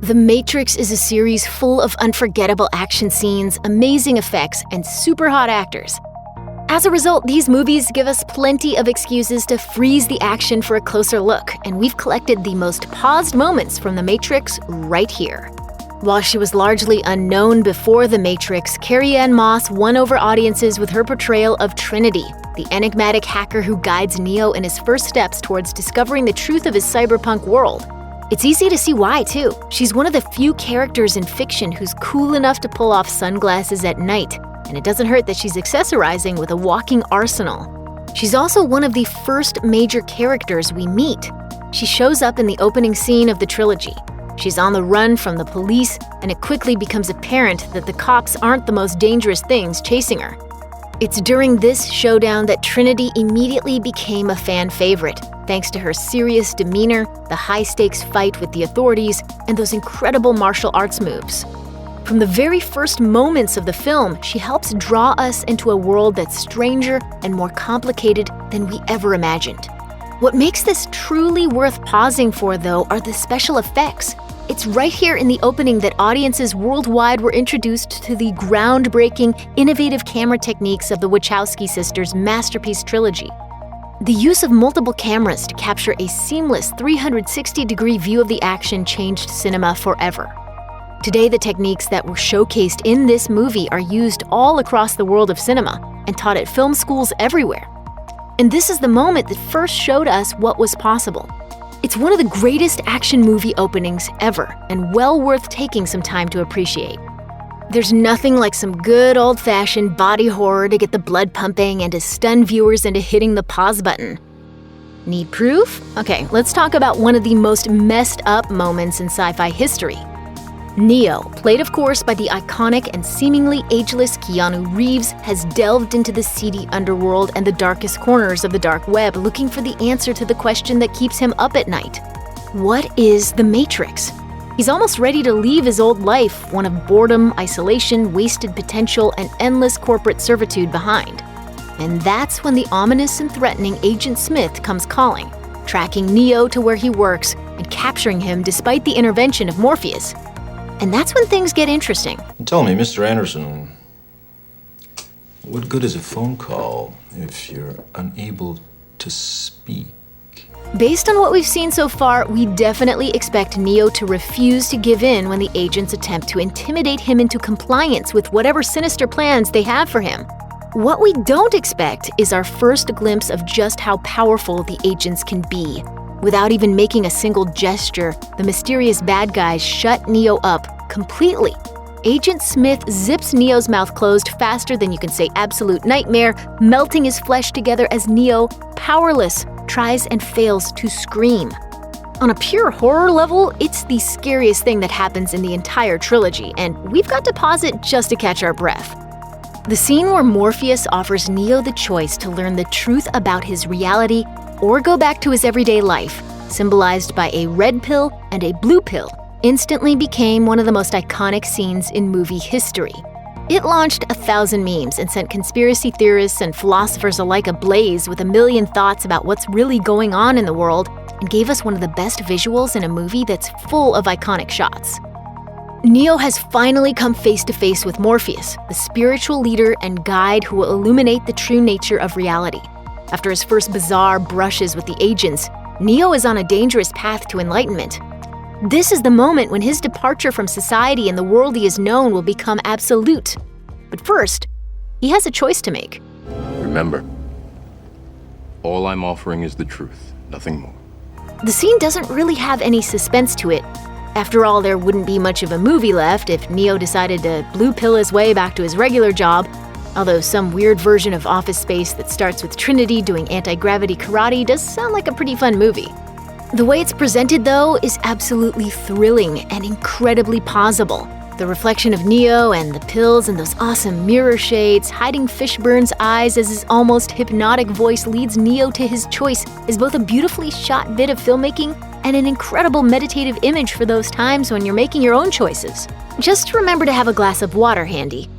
The Matrix is a series full of unforgettable action scenes, amazing effects, and super hot actors. As a result, these movies give us plenty of excuses to freeze the action for a closer look, and we've collected the most paused moments from The Matrix right here. While she was largely unknown before The Matrix, Carrie-Anne Moss won over audiences with her portrayal of Trinity, the enigmatic hacker who guides Neo in his first steps towards discovering the truth of his cyberpunk world. It's easy to see why, too. She's one of the few characters in fiction who's cool enough to pull off sunglasses at night, and it doesn't hurt that she's accessorizing with a walking arsenal. She's also one of the first major characters we meet. She shows up in the opening scene of the trilogy. She's on the run from the police, and it quickly becomes apparent that the cops aren't the most dangerous things chasing her. It's during this showdown that Trinity immediately became a fan favorite, thanks to her serious demeanor, the high-stakes fight with the authorities, and those incredible martial arts moves. From the very first moments of the film, she helps draw us into a world that's stranger and more complicated than we ever imagined. What makes this truly worth pausing for, though, are the special effects. It's right here in the opening that audiences worldwide were introduced to the groundbreaking, innovative camera techniques of the Wachowski sisters' masterpiece trilogy. The use of multiple cameras to capture a seamless 360-degree view of the action changed cinema forever. Today, the techniques that were showcased in this movie are used all across the world of cinema and taught at film schools everywhere. And this is the moment that first showed us what was possible. It's one of the greatest action movie openings ever, and well worth taking some time to appreciate. There's nothing like some good old-fashioned body horror to get the blood pumping and to stun viewers into hitting the pause button. Need proof? Okay, let's talk about one of the most messed up moments in sci-fi history. Neo, played of course by the iconic and seemingly ageless Keanu Reeves, has delved into the seedy underworld and the darkest corners of the dark web looking for the answer to the question that keeps him up at night. What is the Matrix? He's almost ready to leave his old life, one of boredom, isolation, wasted potential, and endless corporate servitude behind. And that's when the ominous and threatening Agent Smith comes calling, tracking Neo to where he works and capturing him despite the intervention of Morpheus. And that's when things get interesting. Tell me, Mr. Anderson, what good is a phone call if you're unable to speak? Based on what we've seen so far, we definitely expect Neo to refuse to give in when the agents attempt to intimidate him into compliance with whatever sinister plans they have for him. What we don't expect is our first glimpse of just how powerful the agents can be. Without even making a single gesture, the mysterious bad guys shut Neo up completely. Agent Smith zips Neo's mouth closed faster than you can say absolute nightmare, melting his flesh together as Neo, powerless, tries and fails to scream. On a pure horror level, it's the scariest thing that happens in the entire trilogy, and we've got to pause it just to catch our breath. The scene where Morpheus offers Neo the choice to learn the truth about his reality or go back to his everyday life, symbolized by a red pill and a blue pill, instantly became one of the most iconic scenes in movie history. It launched 1,000 memes and sent conspiracy theorists and philosophers alike ablaze with a million thoughts about what's really going on in the world, and gave us one of the best visuals in a movie that's full of iconic shots. Neo has finally come face to face with Morpheus, the spiritual leader and guide who will illuminate the true nature of reality. After his first bizarre brushes with the agents, Neo is on a dangerous path to enlightenment. This is the moment when his departure from society and the world he has known will become absolute. But first, he has a choice to make. Remember, all I'm offering is the truth, nothing more. The scene doesn't really have any suspense to it. After all, there wouldn't be much of a movie left if Neo decided to blue pill his way back to his regular job, although some weird version of Office Space that starts with Trinity doing anti-gravity karate does sound like a pretty fun movie. The way it's presented, though, is absolutely thrilling and incredibly pausable. The reflection of Neo and the pills and those awesome mirror shades hiding Fishburne's eyes as his almost hypnotic voice leads Neo to his choice is both a beautifully shot bit of filmmaking and an incredible meditative image for those times when you're making your own choices. Just remember to have a glass of water handy.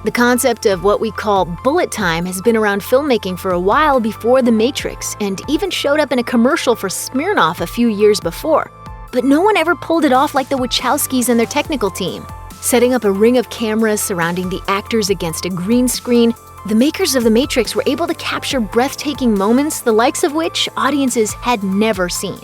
The concept of what we call bullet time has been around filmmaking for a while before The Matrix, and even showed up in a commercial for Smirnoff a few years before. but no one ever pulled it off like the Wachowskis and their technical team. Setting up a ring of cameras surrounding the actors against a green screen, the makers of The Matrix were able to capture breathtaking moments the likes of which audiences had never seen.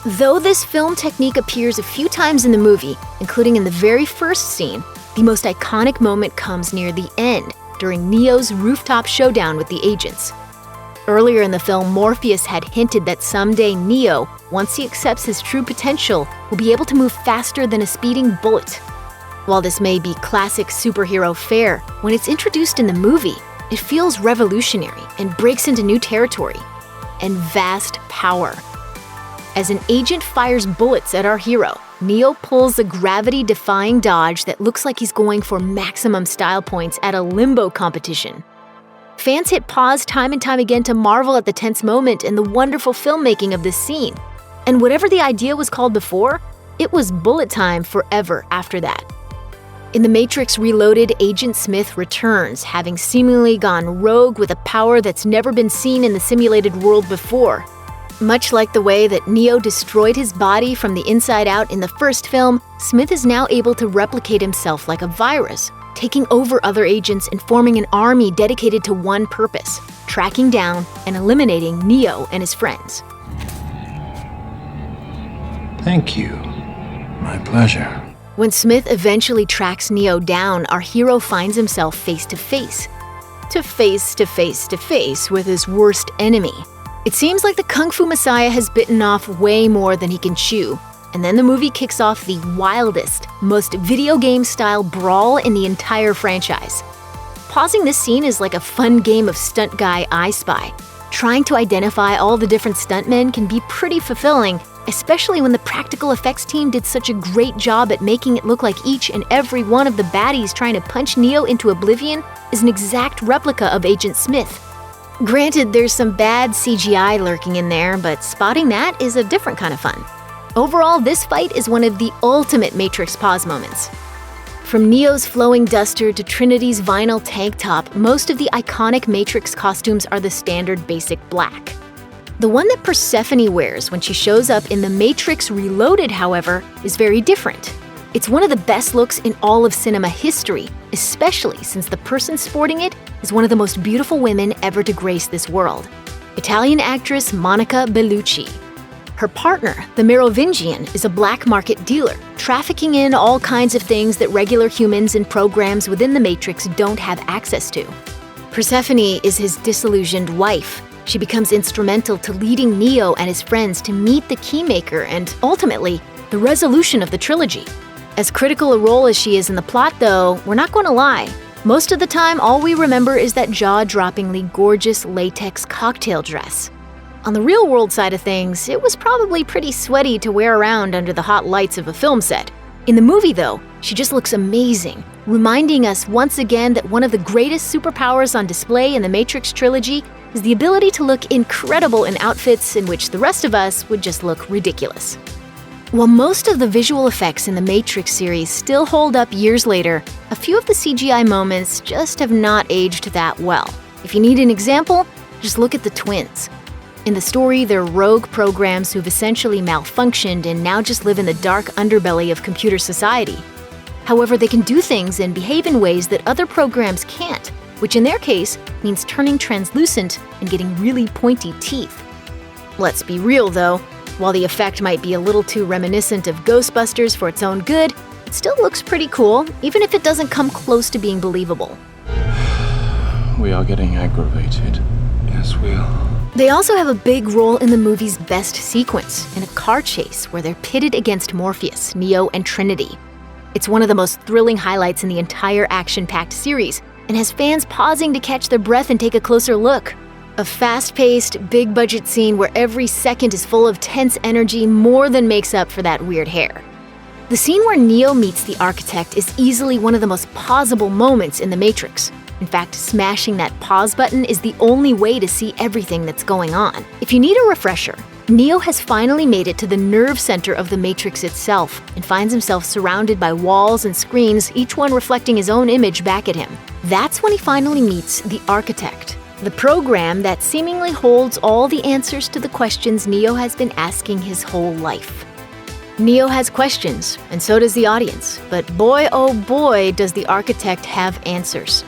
Though this film technique appears a few times in the movie, including in the very first scene, the most iconic moment comes near the end, during Neo's rooftop showdown with the agents. Earlier in the film, Morpheus had hinted that someday Neo, once he accepts his true potential, will be able to move faster than a speeding bullet. While this may be classic superhero fare, when it's introduced in the movie, it feels revolutionary and breaks into new territory and vast power. As an agent fires bullets at our hero, Neo pulls a gravity-defying dodge that looks like he's going for maximum style points at a limbo competition. Fans hit pause time and time again to marvel at the tense moment and the wonderful filmmaking of this scene. And whatever the idea was called before, it was bullet time forever after that. In The Matrix Reloaded, Agent Smith returns, having seemingly gone rogue with a power that's never been seen in the simulated world before. Much like the way that Neo destroyed his body from the inside out in the first film, Smith is now able to replicate himself like a virus, taking over other agents and forming an army dedicated to one purpose: tracking down and eliminating Neo and his friends. Thank you. My pleasure. When Smith eventually tracks Neo down, our hero finds himself face to face with his worst enemy. It seems like the Kung Fu Messiah has bitten off way more than he can chew, and then the movie kicks off the wildest, most video game-style brawl in the entire franchise. Pausing this scene is like a fun game of stunt guy I Spy. Trying to identify all the different stuntmen can be pretty fulfilling, especially when the practical effects team did such a great job at making it look like each and every one of the baddies trying to punch Neo into oblivion is an exact replica of Agent Smith. Granted, there's some bad CGI lurking in there, but spotting that is a different kind of fun. Overall, this fight is one of the ultimate Matrix pause moments. From Neo's flowing duster to Trinity's vinyl tank top, most of the iconic Matrix costumes are the standard basic black. The one that Persephone wears when she shows up in The Matrix Reloaded, however, is very different. It's one of the best looks in all of cinema history, especially since the person sporting it is one of the most beautiful women ever to grace this world, Italian actress Monica Bellucci. Her partner, the Merovingian, is a black market dealer, trafficking in all kinds of things that regular humans and programs within the Matrix don't have access to. Persephone is his disillusioned wife. She becomes instrumental to leading Neo and his friends to meet the Keymaker and, ultimately, the resolution of the trilogy. As critical a role as she is in the plot, though, we're not going to lie. Most of the time, all we remember is that jaw-droppingly gorgeous latex cocktail dress. On the real-world side of things, it was probably pretty sweaty to wear around under the hot lights of a film set. In the movie, though, she just looks amazing, reminding us once again that one of the greatest superpowers on display in the Matrix trilogy is the ability to look incredible in outfits in which the rest of us would just look ridiculous. While most of the visual effects in the Matrix series still hold up years later, a few of the CGI moments just have not aged that well. If you need an example, just look at the twins. In the story, they're rogue programs who've essentially malfunctioned and now just live in the dark underbelly of computer society. However, they can do things and behave in ways that other programs can't, which in their case means turning translucent and getting really pointy teeth. Let's be real though, while the effect might be a little too reminiscent of Ghostbusters for its own good, it still looks pretty cool, even if it doesn't come close to being believable. We are getting aggravated. Yes, we are. They also have a big role in the movie's best sequence, in a car chase where they're pitted against Morpheus, Neo, and Trinity. It's one of the most thrilling highlights in the entire action-packed series, and has fans pausing to catch their breath and take a closer look. A fast-paced, big-budget scene where every second is full of tense energy more than makes up for that weird hair. The scene where Neo meets the Architect is easily one of the most pausable moments in The Matrix. In fact, smashing that pause button is the only way to see everything that's going on. If you need a refresher, Neo has finally made it to the nerve center of the Matrix itself and finds himself surrounded by walls and screens, each one reflecting his own image back at him. That's when he finally meets the Architect, the program that seemingly holds all the answers to the questions Neo has been asking his whole life. Neo has questions, and so does the audience, but boy oh boy does the architect have answers.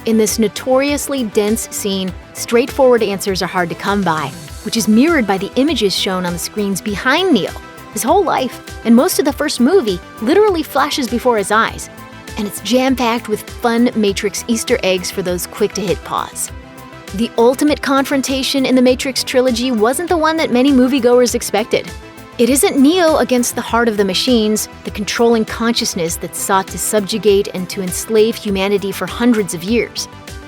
In this notoriously dense scene, straightforward answers are hard to come by, which is mirrored by the images shown on the screens behind Neo. His whole life, and most of the first movie, literally flashes before his eyes, and it's jam-packed with fun Matrix Easter eggs for those quick-to-hit pause. The ultimate confrontation in the Matrix trilogy wasn't the one that many moviegoers expected. It isn't Neo against the heart of the machines, the controlling consciousness that sought to subjugate and to enslave humanity for hundreds of years.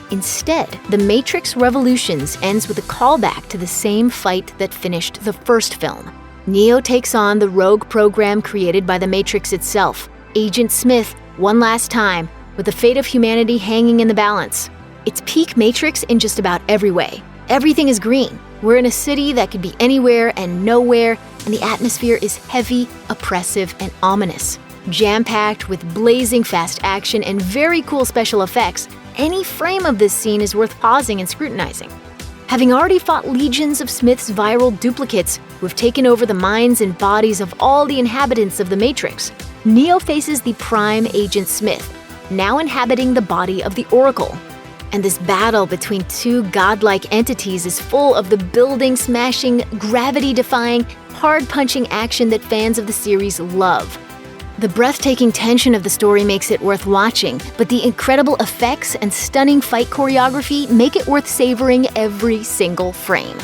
Instead, the Matrix Revolutions ends with a callback to the same fight that finished the first film. Neo takes on the rogue program created by the Matrix itself, Agent Smith, one last time, with the fate of humanity hanging in the balance. It's peak Matrix in just about every way. Everything is green. We're in a city that could be anywhere and nowhere, and the atmosphere is heavy, oppressive, and ominous. Jam-packed with blazing fast action and very cool special effects, any frame of this scene is worth pausing and scrutinizing. Having already fought legions of Smith's viral duplicates who have taken over the minds and bodies of all the inhabitants of the Matrix, Neo faces the prime Agent Smith, now inhabiting the body of the Oracle. And this battle between two godlike entities is full of the building-smashing, gravity-defying, hard-punching action that fans of the series love. The breathtaking tension of the story makes it worth watching, but the incredible effects and stunning fight choreography make it worth savoring every single frame.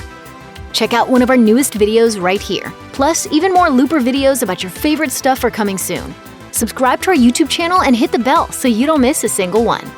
Check out one of our newest videos right here. Plus, even more Looper videos about your favorite stuff are coming soon. Subscribe to our YouTube channel and hit the bell so you don't miss a single one.